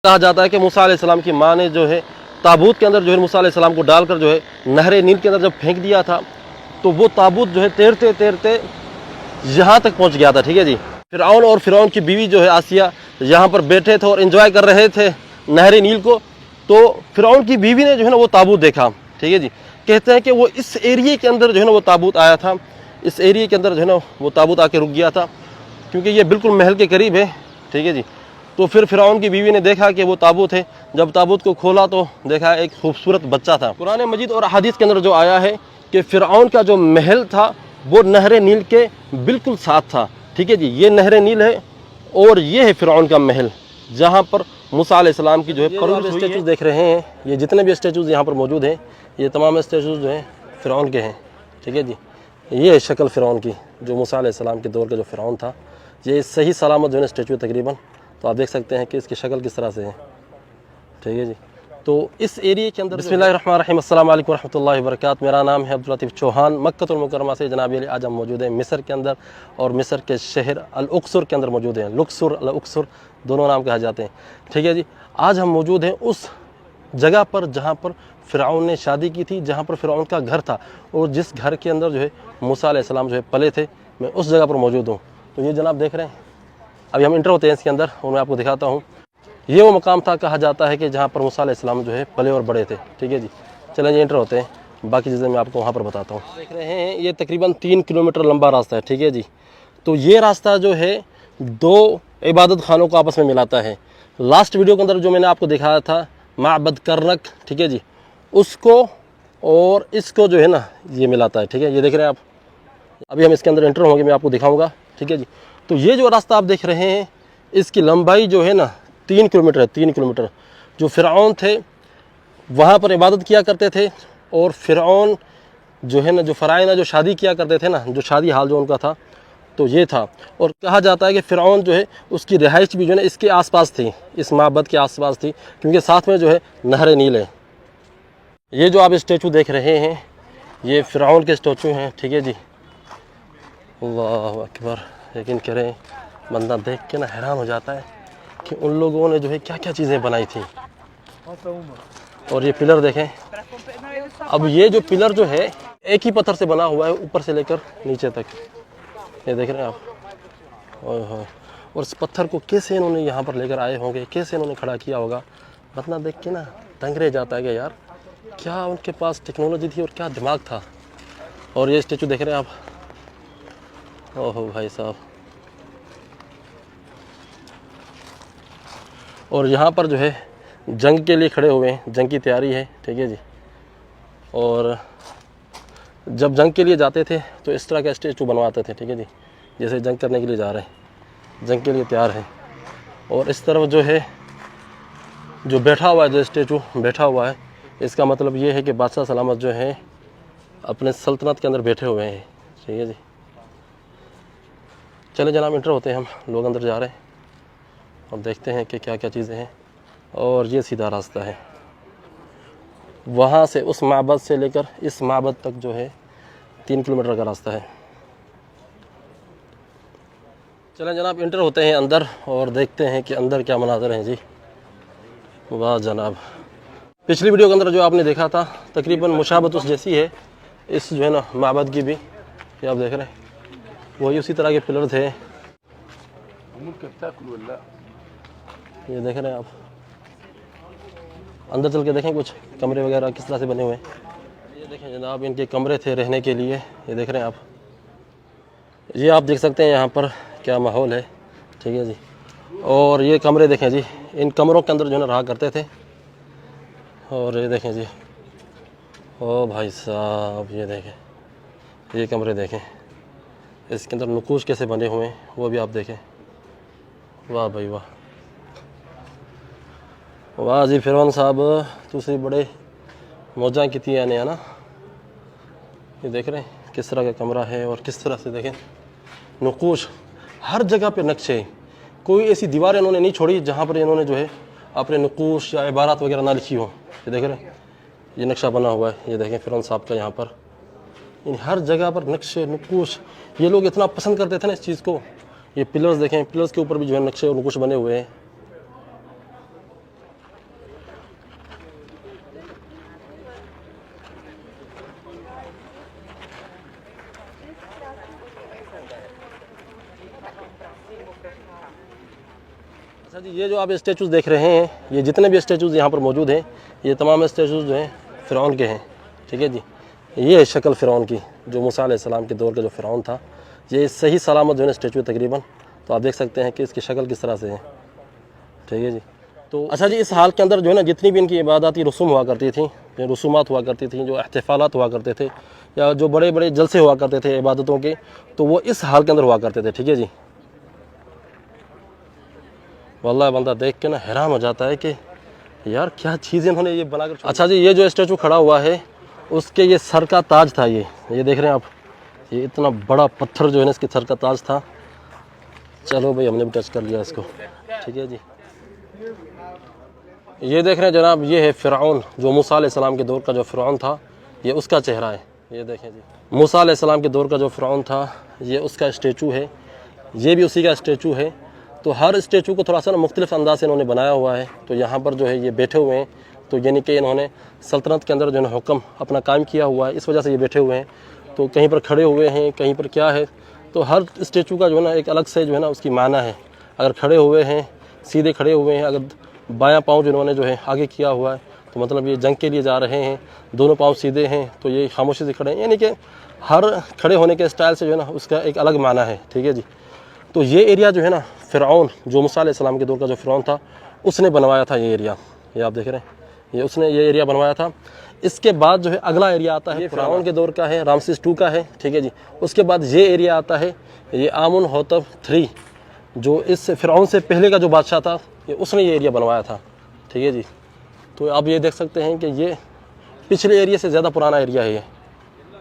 कहा जाता है कि मूसा अलैहिस्सलाम की माँ ने जो है ताबूत के अंदर जो है मूसा अलैहिस्सलाम को डालकर जो है नहर नील के अंदर जब फेंक दिया था, तो वो ताबूत जो है तैरते तैरते यहाँ तक पहुँच गया था। ठीक है जी। फ़िरऔन और फ़िरऔन की बीवी जो है आसिया यहाँ पर बैठे थे और एंजॉय कर रहे थे नहर नील को। तो फ़िरऔन की बीवी ने जो है ना वो ताबूत देखा। ठीक है जी। कहते हैं कि वो इस एरिए के अंदर जो है ना वो ताबूत आया था, इस एरिए के अंदर जो है ना वो ताबूत आके रुक गया था, क्योंकि ये बिल्कुल महल के करीब है। ठीक है जी। तो फिर फ़िरऔन की बीवी ने देखा कि वो ताबूत है। जब ताबूत को खोला तो देखा एक खूबसूरत बच्चा था। कुरान मजीद और हदीस के अंदर जो आया है कि फ़िरऔन का जो महल था वो नहर नील के बिल्कुल साथ था। ठीक है जी। ये नहर नील है और ये है फ़िरऔन का महल, जहाँ पर मूसा अलैहिस्सलाम की जो है परवरिश हुई है। स्टैचूज़ देख रहे हैं, ये जितने भी स्टैचूज़ यहाँ पर मौजूद हैं, ये तमाम स्टैचूज़ जो हैं फ़िरऔन के हैं। ठीक है जी। ये है शक्ल फ़िरऔन की, जो मूसा अलैहिस्सलाम के दौर का जो फ़िरऔन था। ये सही सलामत जो है स्टैचू तकरीबन, तो आप देख सकते हैं कि इसकी शक्ल किस तरह से है। ठीक है जी। तो इस एरिया के अंदर बिस्मिल्लाहिर्रहमानिर्रहीम, अस्सलाम वालेकुम रहमतुल्लाहि व बरकातहू। मेरा नाम है अब्दुल लतीफ़ चौहान। मक्कतुल मुकर्रमा से जनाब अली आज हम मौजूद हैं मिस्र के अंदर, और मिस्र के शहर अल-उक़्सुर के अंदर मौजूद हैं। लुक्सुर, अल-उक़्सुर दोनों नाम कहा जाते हैं। ठीक है जी। आज हम मौजूद हैं उस जगह पर जहाँ पर फ़िरऔन ने शादी की थी, जहाँ पर फ़िरऔन का घर था, और जिस घर के अंदर जो है मूसा अलैहिस्सलाम जो है पले थे। मैं उस जगह पर मौजूद हूँ। तो ये जनाब देख रहे हैं, अभी हम इंटर होते हैं इसके अंदर और मैं आपको दिखाता हूँ। ये वो मकाम था, कहा जाता है कि जहाँ पर मूसा अलैहिस्सलाम जो है पले और बड़े थे। ठीक है जी। चलें जी इंटर होते हैं, बाकी चीज़ें मैं आपको वहाँ पर बताता हूँ। देख रहे हैं ये तकरीबन 3 किलोमीटर लंबा रास्ता है। ठीक है जी। तो ये रास्ता जो है 2 इबादत खानों को आपस में मिलाता है। लास्ट वीडियो के अंदर जो मैंने आपको दिखाया था माबद करनक, ठीक है जी, उसको और इसको जो है ना ये मिलाता है। ठीक है, ये देख रहे हैं आप। अभी हम इसके अंदर एंटर होंगे, मैं आपको दिखाऊंगा। ठीक है जी। तो ये जो रास्ता आप देख रहे हैं, इसकी लंबाई जो है ना 3 किलोमीटर है। 3 किलोमीटर। जो फ़िरऔन थे वहाँ पर इबादत किया करते थे, और फ़िरऔन जो है ना, जो फ़राइना जो शादी किया करते थे ना, जो शादी हाल जो उनका था, तो ये था। और कहा जाता है कि फ़िरऔन जो है उसकी रिहाइश भी जो है ना इसके आसपास थी, इस माबद के आसपास थी, क्योंकि साथ में जो है नहर नील है। ये जो आप स्टैचू देख रहे हैं ये फ़िरऔन के स्टैचू हैं। ठीक है जी। अल्लाह अकबर। लेकिन कह रहे हैं, बंदा देख के ना हैरान हो जाता है कि उन लोगों ने जो है क्या क्या चीज़ें बनाई थी। और ये पिलर देखें। अब ये जो पिलर जो है एक ही पत्थर से बना हुआ है, ऊपर से लेकर नीचे तक। ये देख रहे हैं आप। और इस पत्थर को कैसे इन्होंने यहाँ पर लेकर आए होंगे, कैसे इन्होंने खड़ा किया होगा, बंदा देख के ना दंग रह जाता है कि यार क्या उनके पास टेक्नोलॉजी थी और क्या दिमाग था। और ये स्टैचू देख रहे हैं आप। ओहो भाई साहब। और यहाँ पर जो है जंग के लिए खड़े हुए हैं, जंग की तैयारी है। ठीक है जी। और जब जंग के लिए जाते थे तो इस तरह का स्टैचू बनवाते थे। ठीक है जी। जैसे जंग करने के लिए जा रहे हैं, जंग के लिए तैयार हैं। और इस तरफ जो है जो बैठा हुआ है, जो स्टैचू बैठा हुआ है, इसका मतलब ये है कि बादशाह सलामत जो है अपने सल्तनत के अंदर बैठे हुए हैं। ठीक है जी। चले जनाब इंटर होते हैं, हम लोग अंदर जा रहे हैं और देखते हैं कि क्या क्या चीज़ें हैं। और ये सीधा रास्ता है, वहाँ से उस माबद से लेकर इस माबद तक जो है 3 किलोमीटर का रास्ता है। चलें जनाब इंटर होते हैं अंदर और देखते हैं कि अंदर क्या मनाज़र हैं जी। वाह जनाब। पिछली वीडियो के अंदर जो आपने देखा था तकरीबन मुशाबत उस जैसी है इस जो है ना माबद की भी। ये आप देख रहे हैं वही उसी तरह के पिलर थे। ये देख रहे हैं आप। अंदर चल के देखें कुछ कमरे वगैरह किस तरह से बने हुए हैं। ये देखें जनाब इनके कमरे थे रहने के लिए। ये देख रहे हैं आप। ये आप देख सकते हैं यहाँ पर क्या माहौल है। ठीक है जी। और ये कमरे देखें जी, इन कमरों के अंदर जो है ना रहा करते थे। और ये देखें जी, ओ भाई साहब ये देखें, ये कमरे देखें, इसके अंदर नकूश कैसे बने हुए हैं वो भी आप देखें। वाह भाई वाह। वाह जी फ़िरौन साहब तुसी बड़े मौजा की है ना। ये देख रहे हैं किस तरह का कमरा है और किस तरह से देखें नकूश, हर जगह पे नक्शे। कोई ऐसी दीवार इन्होंने नहीं छोड़ी जहाँ पर इन्होंने जो है अपने नकूश या इबारत वगैरह ना लिखी हो। ये देख रहे हैं ये नक्शा बना हुआ है। ये देखें फ़िरौन साहब का यहाँ पर इन हर जगह पर नक्शे नकूश। ये लोग इतना पसंद करते थे ना इस चीज़ को। ये पिलर्स देखें, पिलर्स के ऊपर भी जो है नक्शे और नकूश बने हुए हैं। अच्छा जी, ये जो आप स्टेचूज़ देख रहे हैं, ये जितने भी स्टेचूज़ यहाँ पर मौजूद हैं, ये तमाम स्टेचूज़ जो हैं फ़िरौन के हैं। ठीक है जी, ये है शक्ल फ़िरौन की, जो मूसा अलैहिस्सलाम के दौर का जो फ़िरौन था। ये सही सलामत जो है स्टेचू तकरीबन, तो आप देख सकते हैं कि इसकी शक्ल किस तरह से है। ठीक है जी। तो अच्छा जी, इस हाल के अंदर जो है ना, जितनी भी इनकी इबादती रसूम हुआ करती थी, जो रसूमात हुआ करती थी, जो एहतिफालात हुआ करते थे, या जो बड़े बड़े जलसे हुआ करते थे इबादतों के, तो वो इस हाल के अंदर हुआ करते थे। ठीक है जी। वल्लाह बंदा देख के ना हैरान हो जाता है कि यार क्या चीज़ें इन्होंने ये बनाकर। अच्छा जी, ये जो स्टैचू खड़ा हुआ है, उसके ये सर का ताज था। ये देख रहे हैं आप, ये इतना बड़ा पत्थर जो है ना, इसके सर का ताज था। चलो भाई, हमने भी टच कर लिया इसको। ठीक है जी। ये देख रहे हैं जनाब, ये है फ़िरऔन, जो मूसा अलैहिस्सलाम के दौर का जो फ़िरऔन था, ये उसका चेहरा है। ये देखें जी, मूसा अलैहिस्सलाम के दौर का जो फ़िरऔन था, ये उसका स्टैचू है। ये भी उसी का स्टैचू है। तो हर स्टैचू को थोड़ा सा ना मुख्तलिफ अंदाज से इन्होंने बनाया हुआ है। तो यहाँ पर जो है ये बैठे हुए हैं, तो यानी कि इन्होंने सल्तनत के अंदर जो है हुक्म अपना कायम किया हुआ है, इस वजह से ये बैठे हुए हैं। तो कहीं पर खड़े हुए हैं, कहीं पर क्या है, तो हर स्टैचू का जो है ना एक अलग से जो है ना उसकी माना है। अगर खड़े हुए हैं, सीधे खड़े हुए हैं, अगर बायां पाँव जिन्होंने जो है आगे किया हुआ है, तो मतलब ये जंग के लिए जा रहे हैं, दोनों पाँव सीधे हैं, तो ये खामोशी से खड़े हैं। यानी कि हर खड़े होने के स्टाइल से जो है ना उसका एक अलग माना है। ठीक है जी। तो ये एरिया जो है ना, फ़िरऔन जो मूसा अलैहिस्सलाम के दौर का जो फ़िरऔन था, उसने बनवाया था ये एरिया। ये आप देख रहे हैं, ये उसने ये एरिया बनवाया था। इसके बाद जो है अगला एरिया आता है, फ़िरऔन के दौर का है, रामसेस II का है। ठीक है जी। उसके बाद ये एरिया आता है, ये आमुनहोतप III, जो इस फ़िरऔन से पहले का जो बादशाह था, ये उसने ये एरिया बनवाया था। ठीक है जी। तो आप ये देख सकते हैं कि ये पिछले एरिया से ज़्यादा पुराना एरिया है। ये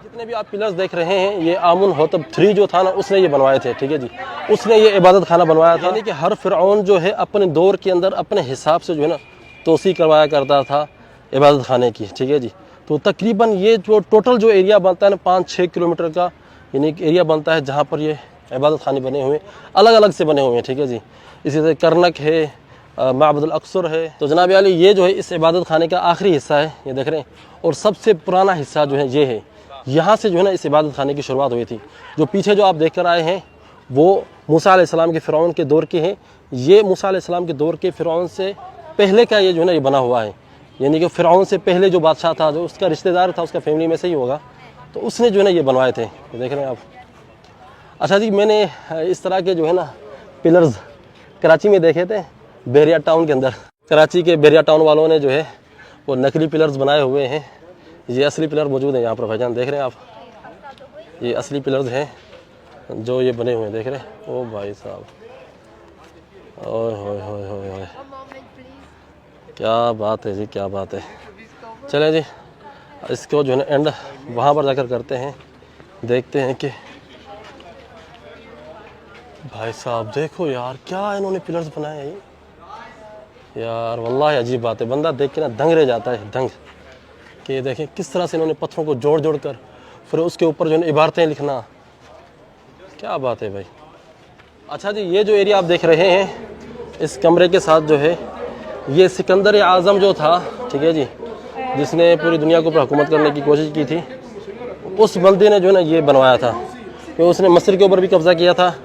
जितने भी आप पिलर्स देख रहे हैं, ये आमुनहोतप III जो था ना, उसने ये बनवाए थे। ठीक है जी। उसने ये इबादत खाना बनवाया था। यानी कि हर फ़िरऔन जो है अपने दौर के अंदर अपने हिसाब से जो है ना तोसी करवाया करता था इबादत खाने की। ठीक है जी। तो तकरीबन ये जो टोटल जो एरिया बनता है ना, 5-6 किलोमीटर का यानी एरिया बनता है, जहाँ पर ये इबादत खाने बने हुए अलग अलग से बने हुए हैं। ठीक है जी। इसी तरह करनक है, माबदुल अक्सर है। तो जनाब अली, ये जो है इस इबादत खाने का आखिरी हिस्सा है, ये देख रहे हैं। और सबसे पुराना हिस्सा जो है ये है, यहाँ से जो है ना इस इबादत खाने की शुरुआत हुई थी। जो पीछे जो आप देख कर आए हैं, वो मूसा अलैहिस्सलाम के फ़िरऔन के दौर के हैं। ये मूसा अलैहिस्सलाम के दौर के फ़िरऔन से पहले का ये जो है ना ये बना हुआ है। यानी कि फ़िरऔन से पहले जो बादशाह था, जो उसका रिश्तेदार था, उसका फैमिली में से ही होगा, तो उसने जो है ना ये बनवाए थे। ये देख रहे हैं आप। अच्छा जी, मैंने इस तरह के जो है ना पिलर्स कराची में देखे थे, बहरिया टाउन के अंदर। कराची के बहरिया टाउन वालों ने जो है वो नकली पिलर्स बनाए हुए हैं। ये असली पिलर मौजूद हैं यहाँ पर भाईजान, देख रहे हैं आप। ये असली पिलर्स हैं जो ये बने हुए हैं, देख रहे हैं। ओ भाई साहब, ओए होए होए होए होए, क्या बात है जी, क्या बात है। चलें जी, इसको जो है ना एंड वहाँ पर जाकर करते हैं, देखते हैं कि भाई साहब देखो यार, क्या इन्होंने पिलर्स बनाए हैं यार। वल्लाह अजीब बात है, बंदा देख के ना दंग रह जाता है, दंग कि देखें किस तरह से इन्होंने पत्थरों को जोड़ जोड़ कर फिर उसके ऊपर जो है इबारतें लिखना, क्या बात है भाई। अच्छा जी, ये जो एरिया आप देख रहे हैं, इस कमरे के साथ जो है ये सिकंदर आज़म जो था, ठीक है जी, जिसने पूरी दुनिया के ऊपर हुकूमत करने की कोशिश की थी, उस बंदे ने जो है ना ये बनवाया था। तो उसने मिस्र के ऊपर भी कब्ज़ा किया था,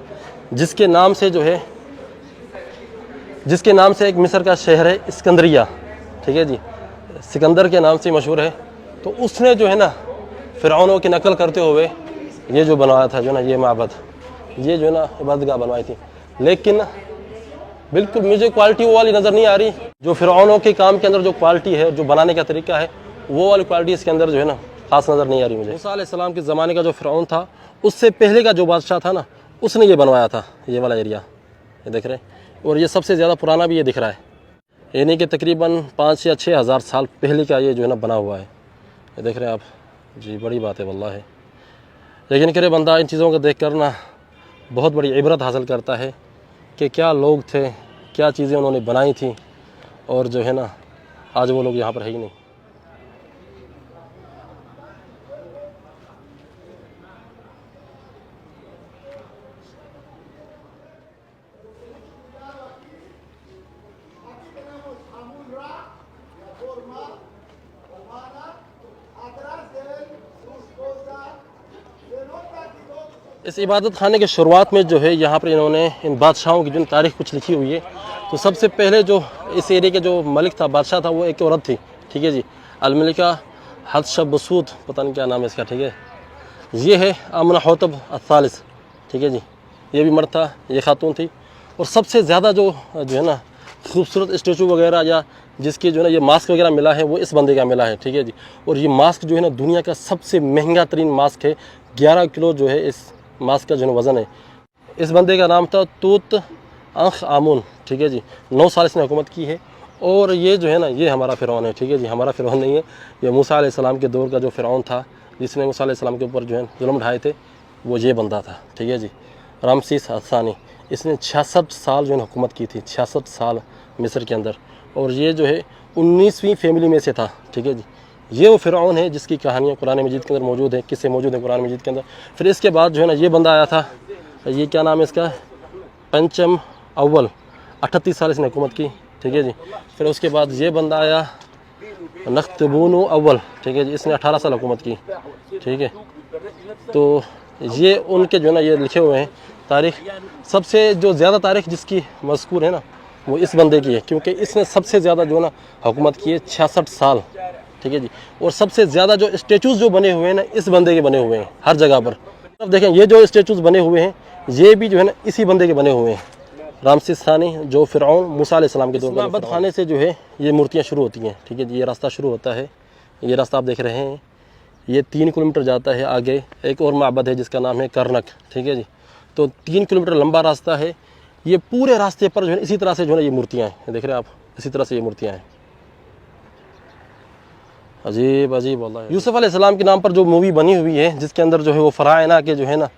जिसके नाम से जो है, जिसके नाम से एक मिस्र का शहर है इस्कंदरिया। ठीक है जी, सिकंदर के नाम से मशहूर है। तो उसने जो है ना फ़िरऔनों की नकल करते हुए ये जो बनवाया था, जो ना ये माबद, ये जो है ना इबादतगाह बनवाई थी। लेकिन बिल्कुल मुझे क्वालिटी वो वाली नज़र नहीं आ रही जो फ़िरऔनों के काम के अंदर जो क्वालिटी है, जो बनाने का तरीका है, वो वाली क्वालिटी इसके अंदर जो है ना ख़ास नज़र नहीं आ रही मुझे। मूसा अलैहिस्सलाम के ज़माने का जो फ़िरऔन था, उससे पहले का जो बादशाह था ना, उसने ये बनवाया था, ये वाला एरिया, ये देख रहे हैं। और ये सबसे ज़्यादा पुराना भी ये दिख रहा है, यानी कि तकरीबन 5 या 6 हज़ार साल पहले का ये जो है ना बना हुआ है, ये देख रहे हैं आप जी। बड़ी बात है वल्लाह है। लेकिन करे बंदा इन चीज़ों को देख कर ना बहुत बड़ी इबरत हासिल करता है कि क्या लोग थे, क्या चीज़ें उन्होंने बनाई थी, और जो है ना आज वो लोग यहाँ पर है ही नहीं। इस इबादत खाने के शुरुआत में जो है यहाँ पर इन्होंने इन बादशाहों की जो तारीख़ कुछ लिखी हुई है। तो सबसे पहले जो इस एरिया के जो मलिक था, बादशाह था, वो एक औरत थी, ठीक है जी, अलमलिका हत्शबसूद, पता नहीं क्या नाम है इसका, ठीक है। ये है अमनहोतब अल-सालिस, ठीक है जी, ये भी मर्द था, ये खातून थी। और सबसे ज़्यादा जो है ना खूबसूरत स्टेचू वगैरह या जिसकी जो है ना ये मास्क वगैरह मिला है, वो इस बंदे का मिला है, ठीक है जी। और ये मास्क जो है ना दुनिया का सबसे महंगा तरीन मास्क है, 11 किलो जो है इस मास्क का जो है वज़न है। इस बंदे का नाम था तूत अंख आमून, ठीक है जी। 9 साल इसने हुकूमत की है। और ये जो है ना ये हमारा फ़िरौन है, ठीक है जी, हमारा फ़िरौन नहीं है, ये मूसा अलैहिस्सलाम के दौर का जो फ़िरौन था, जिसने मूसा अलैहिस्सलाम के ऊपर जो है जुल्म ढाए थे, वो ये बंदा था, ठीक है जी, रामसीस असानी। इसने 66 साल जो है हुकूमत की थी, 66 साल मिस्र के अंदर। और ये जो है 19वीं फैमिली में से था, ठीक है जी। ये वो फ़िरौन है जिसकी कहानियाँ कुरान मजीद के अंदर मौजूद है, किस्से मौजूद हैं कुरान मजीद के अंदर। फिर इसके बाद जो है ना ये बंदा आया था, ये क्या नाम है इसका, पंचम अव्वल, 38 साल इसने हुकूमत की, ठीक है जी। फिर उसके बाद ये बंदा आया नख्तबून अव्वल, ठीक है जी, इसने 18 साल हुकूमत की, ठीक है। तो ये उनके जो है ना ये लिखे हुए हैं तारीख़। सबसे जो ज़्यादा तारीख़ जिसकी मज़कूर है ना वो इस बंदे की है, क्योंकि इसने सबसे ज़्यादा जो है ना हुकूमत की है, 66 साल, ठीक है जी। और सबसे ज़्यादा जो स्टेचूज़ जो बने हुए हैं ना इस बंदे के बने हुए हैं हर जगह पर। अब देखें ये जो स्टेचूज़ बने हुए हैं ये भी जो है ना इसी बंदे के बने हुए हैं, रामसीस सानी, जो फ़िरऔन मूसा अलैहिस्सलाम के दौर में। माबद खाने से जो है ये मूर्तियाँ शुरू होती हैं, ठीक है जी। ये रास्ता शुरू होता है, ये रास्ता आप देख रहे हैं, ये 3 किलोमीटर जाता है आगे। एक और माबद है जिसका नाम है करनक, ठीक है जी। तो 3 किलोमीटर लंबा रास्ता है। ये पूरे रास्ते पर जो है इसी तरह से जो है ये मूर्तियाँ हैं, देख रहे हैं आप, इसी तरह से ये मूर्तियाँ हैं। अजीब अजीब अल्लाह। यूसुफ अलैहिस्सलाम के नाम पर जो मूवी बनी हुई है, जिसके अंदर जो है वो फ़राइना के जो है ना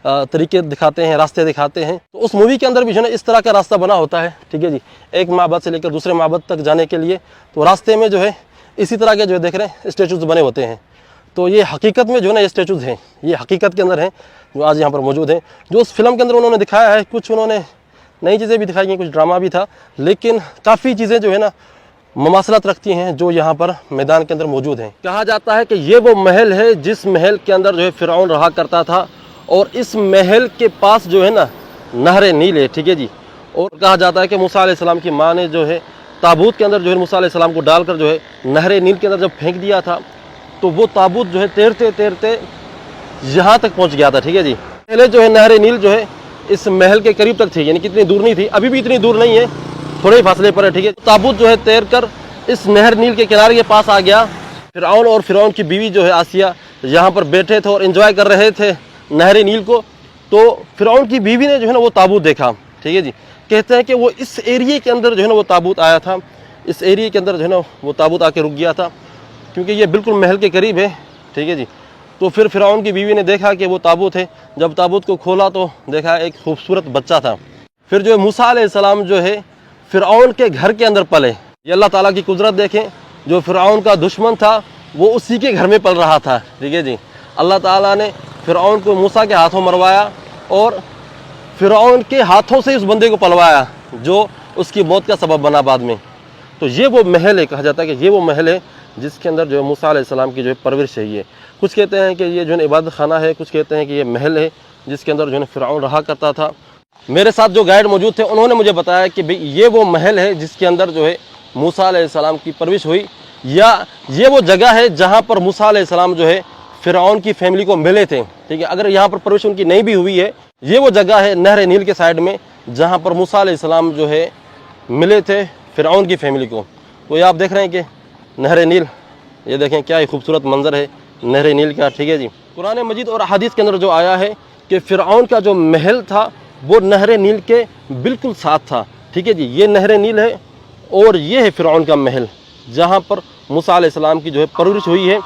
तरीके दिखाते हैं, रास्ते दिखाते हैं, तो उस मूवी के अंदर भी जो है ना इस तरह का रास्ता बना होता है, ठीक है जी। एक माबद से लेकर दूसरे माबद तक जाने के लिए तो रास्ते में जो है इसी तरह के जो है देख रहे हैं स्टेचूज़ बने होते हैं। तो ये हकीकत में जो है ना ये स्टेचूज़ हैं, ये हकीकत के अंदर हैं जो आज यहाँ पर मौजूद हैं। जो उस फिल्म के अंदर उन्होंने दिखाया है, कुछ उन्होंने नई चीज़ें भी दिखाई हैं, कुछ ड्रामा भी था, लेकिन काफ़ी चीज़ें जो है ना ममासलत रखती हैं जो यहाँ पर मैदान के अंदर मौजूद हैं। कहा जाता है कि ये वो महल है जिस महल के अंदर जो है फ़िरऔन रहा करता था, और इस महल के पास जो है ना नहर नील है, ठीक है जी। और कहा जाता है कि मूसा अलैहिस्सलाम की माँ ने जो है ताबूत के अंदर जो है मूसा अलैहिस्सलाम को डालकर जो है नहर नील के अंदर जब फेंक दिया था, तो वो ताबूत जो है तैरते तैरते यहाँ तक पहुँच गया था, ठीक है जी। पहले जो है नहर नील जो है इस महल के करीब तक थी, यानी कि इतनी दूर नहीं थी, अभी भी इतनी दूर नहीं है, थोड़े ही फासले पर है, ठीक है। ताबूत जो है तैर कर इस नहर नील के किनारे के पास आ गया। फ़िरऔन और फ़िरऔन की बीवी जो है आसिया यहाँ पर बैठे थे और एंजॉय कर रहे थे नहर नील को। तो फ़िरऔन की बीवी ने जो है ना वो ताबूत देखा, ठीक है जी। कहते हैं कि वो इस एरिए के अंदर जो है ना वो ताबूत आया था, इस एरिए के अंदर जो है ना वो ताबूत आके रुक गया था, क्योंकि ये बिल्कुल महल के करीब है, ठीक है जी। तो फिर फ़िरऔन की बीवी ने देखा कि वो ताबूत है। जब ताबूत को खोला तो देखा एक खूबसूरत बच्चा था। फिर जो है मूसा अलैहिस्सलाम जो है फ़िरऔन के घर के अंदर पले। ये अल्लाह ताला की कुदरत देखें, जो फ़िरऔन का दुश्मन था वो उसी के घर में पल रहा था, ठीक है जी। अल्लाह ताला ने फ़िरऔन को मूसा के हाथों मरवाया और फ़िरऔन के हाथों से उस बंदे को पलवाया जो उसकी मौत का सबब बना बाद में। तो ये वो महल है, कहा जाता है कि ये वो महल है जिसके अंदर जो है मूसा अलैहिस्सलाम की जो है परवरिश है। ये कुछ कहते हैं कि ये जो है इबादत खाना है, कुछ कहते हैं कि ये महल है जिसके अंदर जो है फ़िरऔन रहा करता था। मेरे साथ जो गाइड मौजूद थे उन्होंने मुझे बताया कि भाई ये वो महल है जिसके अंदर जो है मूसा अलैहिस्सलाम की परवरिश हुई, या ये वो जगह है जहाँ पर मूसा अलैहिस्सलाम जो है फ़िरऔन की फैमिली को मिले थे, ठीक है। अगर यहाँ पर परवरिश उनकी नहीं भी हुई है, ये वो जगह है नहर नील के साइड में जहाँ पर मूसा अलैहिस्सलाम जो है मिले थे फ़िरऔन की फैमिली को। तो ये आप देख रहे हैं कि नहर नील, ये देखें क्या ही खूबसूरत मंजर है नहर नील का, ठीक है जी। कुरान मजीद और हदीस के अंदर जो आया है कि फ़िरऔन का जो महल था वो नहर नील के बिल्कुल साथ था, ठीक है जी। ये नहर नील है और ये है फ़िरऔन का महल जहाँ पर मूसा अलैहिस्सलाम की जो है परवरिश हुई है।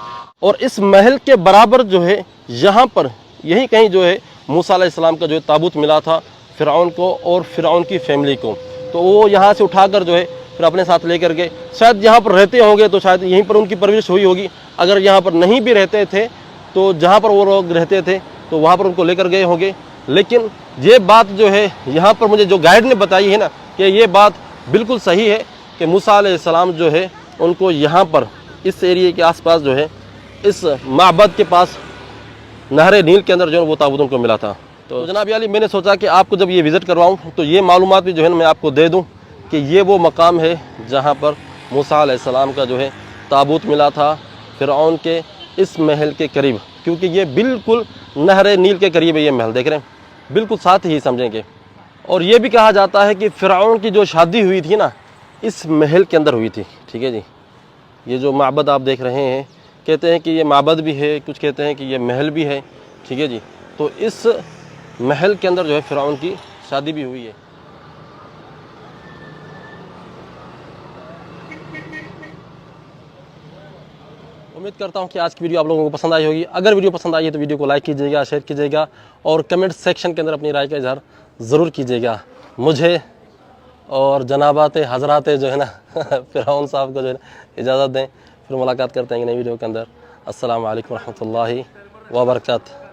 और इस महल के बराबर जो है यहाँ पर यहीं कहीं जो है मूसा अलैहिस्सलाम का जो है ताबूत मिला था फ़िरऔन को और फ़िरऔन की फैमिली को। तो वो यहाँ से उठाकर जो है फिर अपने साथ लेकर गए। शायद यहाँ पर रहते होंगे तो शायद यहीं पर उनकी परवरिश हुई होगी। अगर यहाँ पर नहीं भी रहते थे तो जहाँ पर वो लोग रहते थे तो वहाँ पर उनको लेकर गए होंगे। लेकिन ये बात जो है यहाँ पर मुझे जो गाइड ने बताई है ना कि ये बात बिल्कुल सही है कि मूसा अलैहिस्सलाम जो है उनको यहाँ पर इस एरिए के आसपास जो है इस माबद के पास नहर नील के अंदर जो है वो ताबूत उनको मिला था। तो जनाब अली मैंने सोचा कि आपको जब ये विज़िट करवाऊँ तो ये मालूमात भी जो है ना मैं आपको दे दूँ कि ये वो मकाम है जहाँ पर मूसा अलैहिस्सलाम का जो है ताबूत मिला था फ़िरऔन के इस महल के करीब, क्योंकि ये बिल्कुल नहर नील के करीब है ये महल, देख रहे हैं बिल्कुल साथ ही समझेंगे। और ये भी कहा जाता है कि फ़िरऔन की जो शादी हुई थी ना इस महल के अंदर हुई थी, ठीक है जी। ये जो माबद आप देख रहे हैं कहते हैं कि ये माबद भी है, कुछ कहते हैं कि ये महल भी है, ठीक है जी। तो इस महल के अंदर जो है फ़िरऔन की शादी भी हुई है। उम्मीद करता हूँ कि आज की वीडियो आप लोगों को पसंद आई होगी। अगर वीडियो पसंद आई है तो वीडियो को लाइक कीजिएगा, शेयर कीजिएगा और कमेंट सेक्शन के अंदर अपनी राय का इजहार ज़रूर कीजिएगा। मुझे और जनाबात हज़रात जो है ना फ़िरऔन साहब को जो है ना इजाज़त दें, फिर मुलाकात करते हैं नई वीडियो के अंदर। अस्सलामु अलैकुम रहमतुल्लाहि व बरकातहू।